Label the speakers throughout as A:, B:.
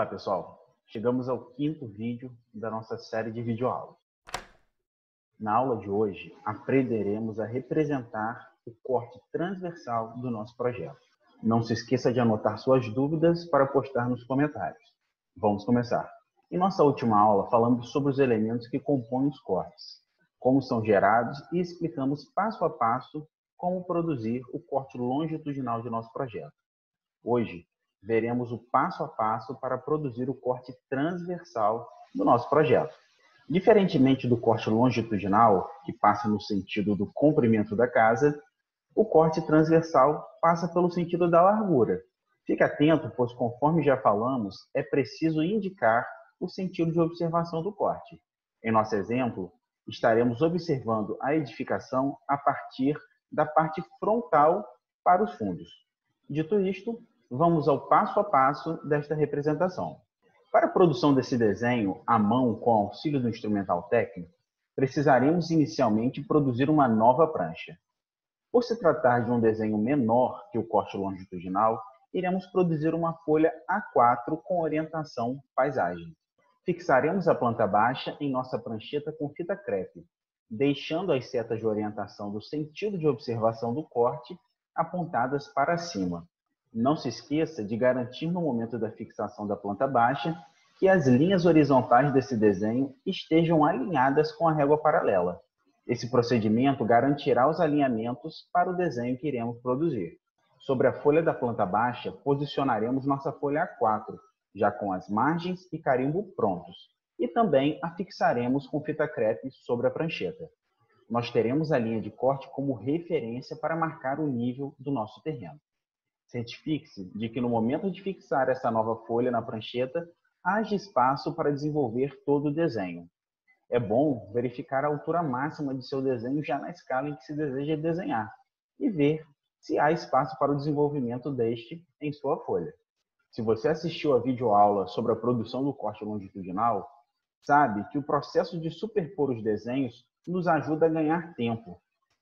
A: pessoal, chegamos ao quinto vídeo da nossa série de videoaulas. Na aula de hoje, aprenderemos a representar o corte transversal do nosso projeto. Não se esqueça de anotar suas dúvidas para postar nos comentários. Vamos começar. Em nossa última aula, falamos sobre os elementos que compõem os cortes, como são gerados e explicamos passo a passo como produzir o corte longitudinal de nosso projeto. Hoje, veremos o passo a passo para produzir o corte transversal do nosso projeto. Diferentemente do corte longitudinal, que passa no sentido do comprimento da casa, o corte transversal passa pelo sentido da largura. Fique atento, pois conforme já falamos, é preciso indicar o sentido de observação do corte. Em nosso exemplo, estaremos observando a edificação a partir da parte frontal para os fundos. Dito isto, vamos ao passo a passo desta representação. Para a produção desse desenho à mão com auxílio do instrumental técnico, precisaremos inicialmente produzir uma nova prancha. Por se tratar de um desenho menor que o corte longitudinal, iremos produzir uma folha A4 com orientação paisagem. Fixaremos a planta baixa em nossa prancheta com fita crepe, deixando as setas de orientação do sentido de observação do corte apontadas para cima. Não se esqueça de garantir no momento da fixação da planta baixa que as linhas horizontais desse desenho estejam alinhadas com a régua paralela. Esse procedimento garantirá os alinhamentos para o desenho que iremos produzir. Sobre a folha da planta baixa, posicionaremos nossa folha A4, já com as margens e carimbo prontos, e também a fixaremos com fita crepe sobre a prancheta. Nós teremos a linha de corte como referência para marcar o nível do nosso terreno. Certifique-se de que no momento de fixar essa nova folha na prancheta, haja espaço para desenvolver todo o desenho. É bom verificar a altura máxima de seu desenho já na escala em que se deseja desenhar e ver se há espaço para o desenvolvimento deste em sua folha. Se você assistiu a videoaula sobre a produção do corte longitudinal, sabe que o processo de superpor os desenhos nos ajuda a ganhar tempo,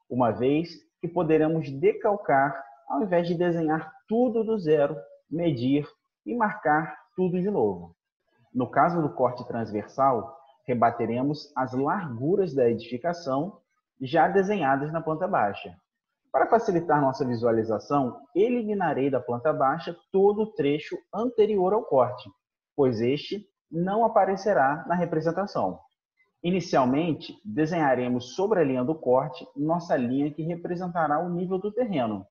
A: uma vez que poderemos decalcar ao invés de desenhar tudo do zero, medir e marcar tudo de novo. No caso do corte transversal, rebateremos as larguras da edificação já desenhadas na planta baixa. Para facilitar nossa visualização, eliminarei da planta baixa todo o trecho anterior ao corte, pois este não aparecerá na representação. Inicialmente, desenharemos sobre a linha do corte nossa linha que representará o nível do terreno.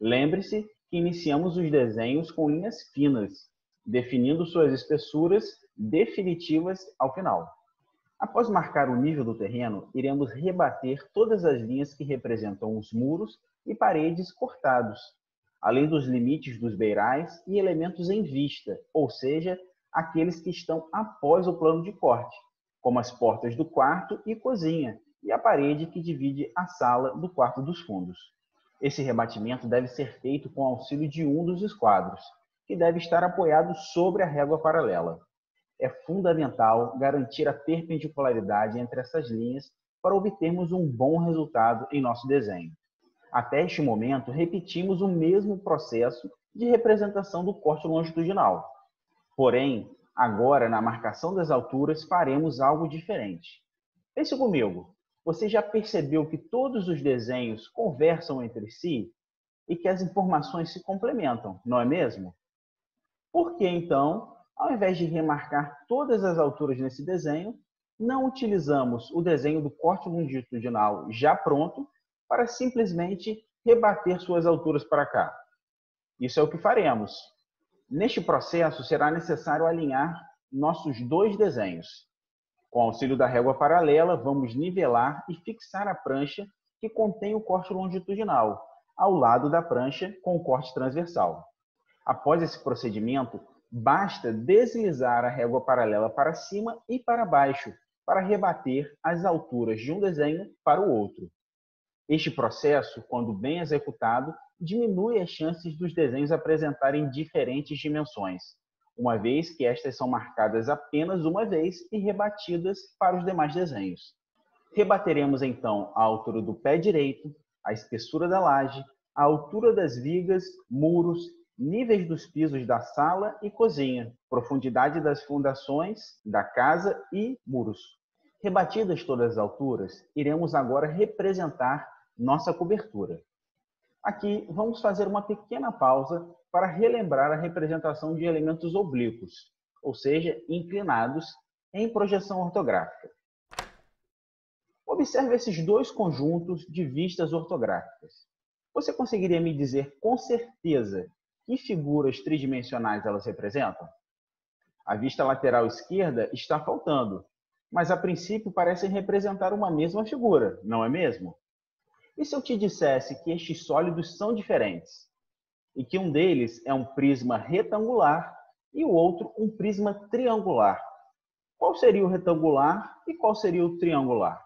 A: Lembre-se que iniciamos os desenhos com linhas finas, definindo suas espessuras definitivas ao final. Após marcar o nível do terreno, iremos rebater todas as linhas que representam os muros e paredes cortados, além dos limites dos beirais e elementos em vista, ou seja, aqueles que estão após o plano de corte, como as portas do quarto e cozinha, e a parede que divide a sala do quarto dos fundos. Esse rebatimento deve ser feito com auxílio de um dos esquadros, que deve estar apoiado sobre a régua paralela. É fundamental garantir a perpendicularidade entre essas linhas para obtermos um bom resultado em nosso desenho. Até este momento, repetimos o mesmo processo de representação do corte longitudinal. Porém, agora, na marcação das alturas, faremos algo diferente. Pense comigo. Você já percebeu que todos os desenhos conversam entre si e que as informações se complementam, não é mesmo? Por que, então, ao invés de remarcar todas as alturas nesse desenho, não utilizamos o desenho do corte longitudinal já pronto para simplesmente rebater suas alturas para cá? Isso é o que faremos. Neste processo, será necessário alinhar nossos dois desenhos. Com o auxílio da régua paralela, vamos nivelar e fixar a prancha que contém o corte longitudinal, ao lado da prancha com o corte transversal. Após esse procedimento, basta deslizar a régua paralela para cima e para baixo, para rebater as alturas de um desenho para o outro. Este processo, quando bem executado, diminui as chances dos desenhos apresentarem diferentes dimensões, uma vez que estas são marcadas apenas uma vez e rebatidas para os demais desenhos. Rebateremos então a altura do pé direito, a espessura da laje, a altura das vigas, muros níveis dos pisos da sala e cozinha, profundidade das fundações da casa e muros. Rebatidas todas as alturas, iremos agora representar nossa cobertura. Aqui vamos fazer uma pequena pausa para relembrar a representação de elementos oblíquos, ou seja, inclinados, em projeção ortográfica. Observe esses dois conjuntos de vistas ortográficas. Você conseguiria me dizer com certeza que figuras tridimensionais elas representam? A vista lateral esquerda está faltando, mas a princípio parecem representar uma mesma figura, não é mesmo? E se eu te dissesse que estes sólidos são diferentes? E que um deles é um prisma retangular e o outro um prisma triangular? Qual seria o retangular e qual seria o triangular?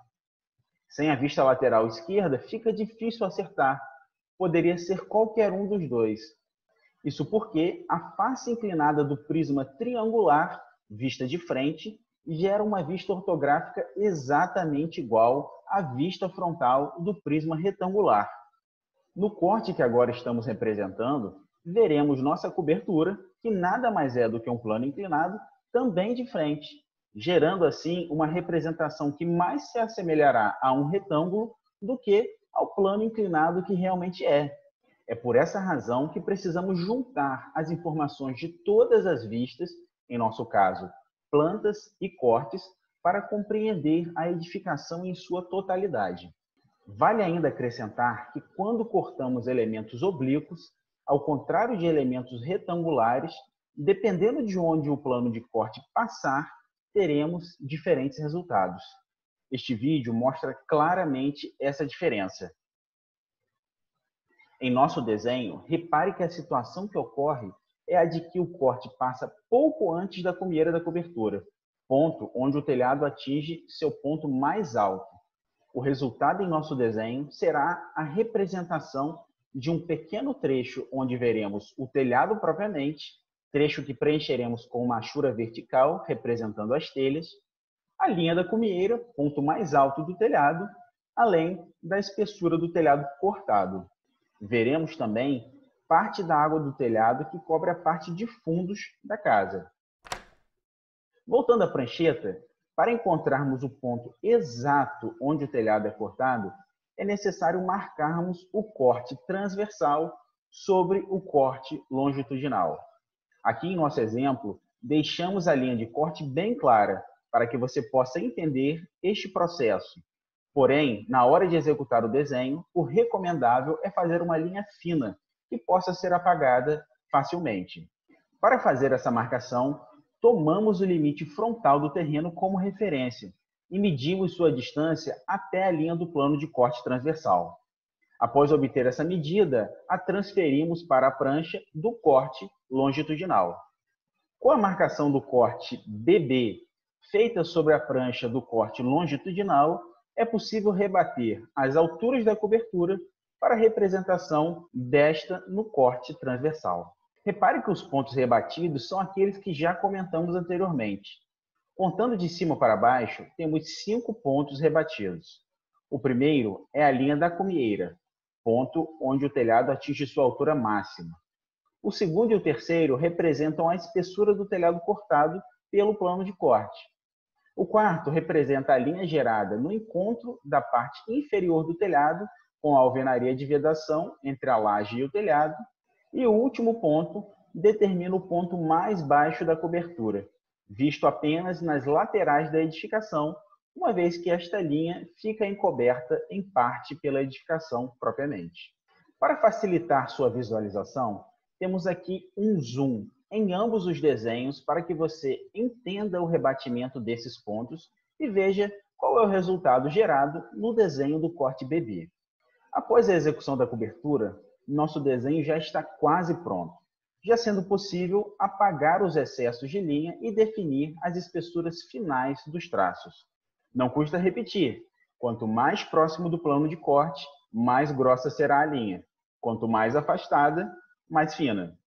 A: Sem a vista lateral esquerda, fica difícil acertar. Poderia ser qualquer um dos dois. Isso porque a face inclinada do prisma triangular, vista de frente, gera uma vista ortográfica exatamente igual à vista frontal do prisma retangular. No corte que agora estamos representando, veremos nossa cobertura, que nada mais é do que um plano inclinado, também de frente, gerando assim uma representação que mais se assemelhará a um retângulo do que ao plano inclinado que realmente é. É por essa razão que precisamos juntar as informações de todas as vistas, em nosso caso, plantas e cortes, para compreender a edificação em sua totalidade. Vale ainda acrescentar que quando cortamos elementos oblíquos, ao contrário de elementos retangulares, dependendo de onde o plano de corte passar, teremos diferentes resultados. Este vídeo mostra claramente essa diferença. Em nosso desenho, repare que a situação que ocorre é a de que o corte passa pouco antes da cumieira da cobertura, ponto onde o telhado atinge seu ponto mais alto. O resultado em nosso desenho será a representação de um pequeno trecho onde veremos o telhado propriamente, trecho que preencheremos com uma achura vertical, representando as telhas, a linha da cumieira, ponto mais alto do telhado, além da espessura do telhado cortado. Veremos também parte da água do telhado que cobre a parte de fundos da casa. Voltando à prancheta, para encontrarmos o ponto exato onde o telhado é cortado, é necessário marcarmos o corte transversal sobre o corte longitudinal. Aqui em nosso exemplo, deixamos a linha de corte bem clara para que você possa entender este processo. Porém, na hora de executar o desenho, o recomendável é fazer uma linha fina, que possa ser apagada facilmente. Para fazer essa marcação, tomamos o limite frontal do terreno como referência e medimos sua distância até a linha do plano de corte transversal. Após obter essa medida, a transferimos para a prancha do corte longitudinal. Com a marcação do corte BB feita sobre a prancha do corte longitudinal, é possível rebater as alturas da cobertura para a representação desta no corte transversal. Repare que os pontos rebatidos são aqueles que já comentamos anteriormente. Contando de cima para baixo, temos 5 pontos rebatidos. O primeiro é a linha da cumieira, ponto onde o telhado atinge sua altura máxima. O segundo e o terceiro representam a espessura do telhado cortado pelo plano de corte. O quarto representa a linha gerada no encontro da parte inferior do telhado com a alvenaria de vedação entre a laje e o telhado. E o último ponto determina o ponto mais baixo da cobertura, visto apenas nas laterais da edificação, uma vez que esta linha fica encoberta em parte pela edificação propriamente. Para facilitar sua visualização, temos aqui um zoom em ambos os desenhos para que você entenda o rebatimento desses pontos e veja qual é o resultado gerado no desenho do corte BB. Após a execução da cobertura, nosso desenho já está quase pronto, já sendo possível apagar os excessos de linha e definir as espessuras finais dos traços. Não custa repetir, quanto mais próximo do plano de corte, mais grossa será a linha. Quanto mais afastada, mais fina.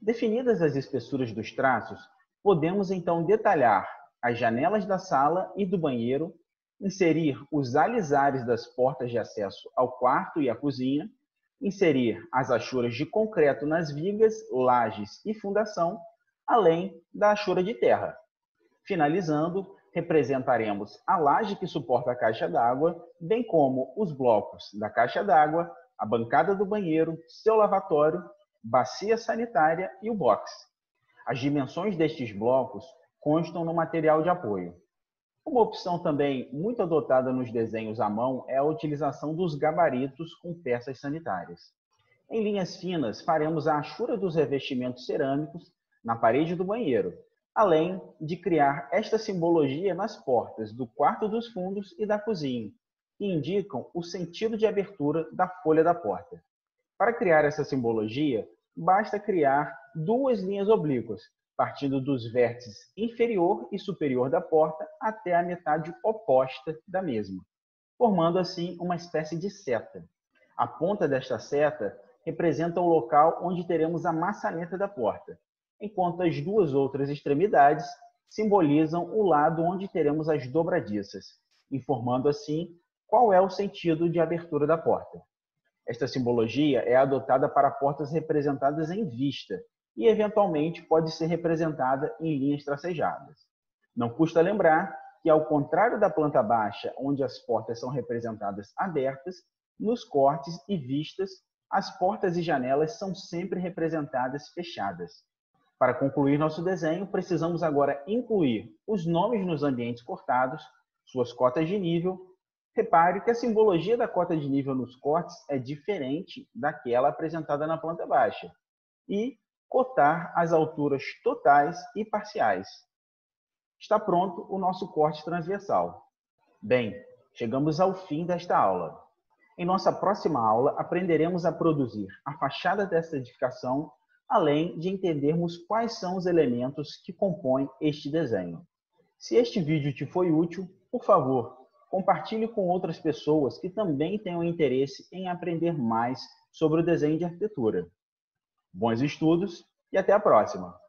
A: Definidas as espessuras dos traços, podemos então detalhar as janelas da sala e do banheiro, inserir os alisares das portas de acesso ao quarto e à cozinha, inserir as achuras de concreto nas vigas, lajes e fundação, além da achura de terra. Finalizando, representaremos a laje que suporta a caixa d'água, bem como os blocos da caixa d'água, a bancada do banheiro, seu lavatório, bacia sanitária e o box. As dimensões destes blocos constam no material de apoio. Uma opção também muito adotada nos desenhos à mão é a utilização dos gabaritos com peças sanitárias. Em linhas finas, faremos a achura dos revestimentos cerâmicos na parede do banheiro, além de criar esta simbologia nas portas do quarto dos fundos e da cozinha, que indicam o sentido de abertura da folha da porta. Para criar essa simbologia, basta criar duas linhas oblíquas, partindo dos vértices inferior e superior da porta até a metade oposta da mesma, formando assim uma espécie de seta. A ponta desta seta representa o local onde teremos a maçaneta da porta, enquanto as duas outras extremidades simbolizam o lado onde teremos as dobradiças, informando assim qual é o sentido de abertura da porta. Esta simbologia é adotada para portas representadas em vista e, eventualmente, pode ser representada em linhas tracejadas. Não custa lembrar que, ao contrário da planta baixa, onde as portas são representadas abertas, nos cortes e vistas, as portas e janelas são sempre representadas fechadas. Para concluir nosso desenho, precisamos agora incluir os nomes nos ambientes cortados, suas cotas de nível. Repare que a simbologia da cota de nível nos cortes é diferente daquela apresentada na planta baixa. E cotar as alturas totais e parciais. Está pronto o nosso corte transversal. Bem, chegamos ao fim desta aula. Em nossa próxima aula, aprenderemos a produzir a fachada desta edificação, além de entendermos quais são os elementos que compõem este desenho. Se este vídeo te foi útil, por favor, compartilhe com outras pessoas que também tenham interesse em aprender mais sobre o desenho de arquitetura. Bons estudos e até a próxima!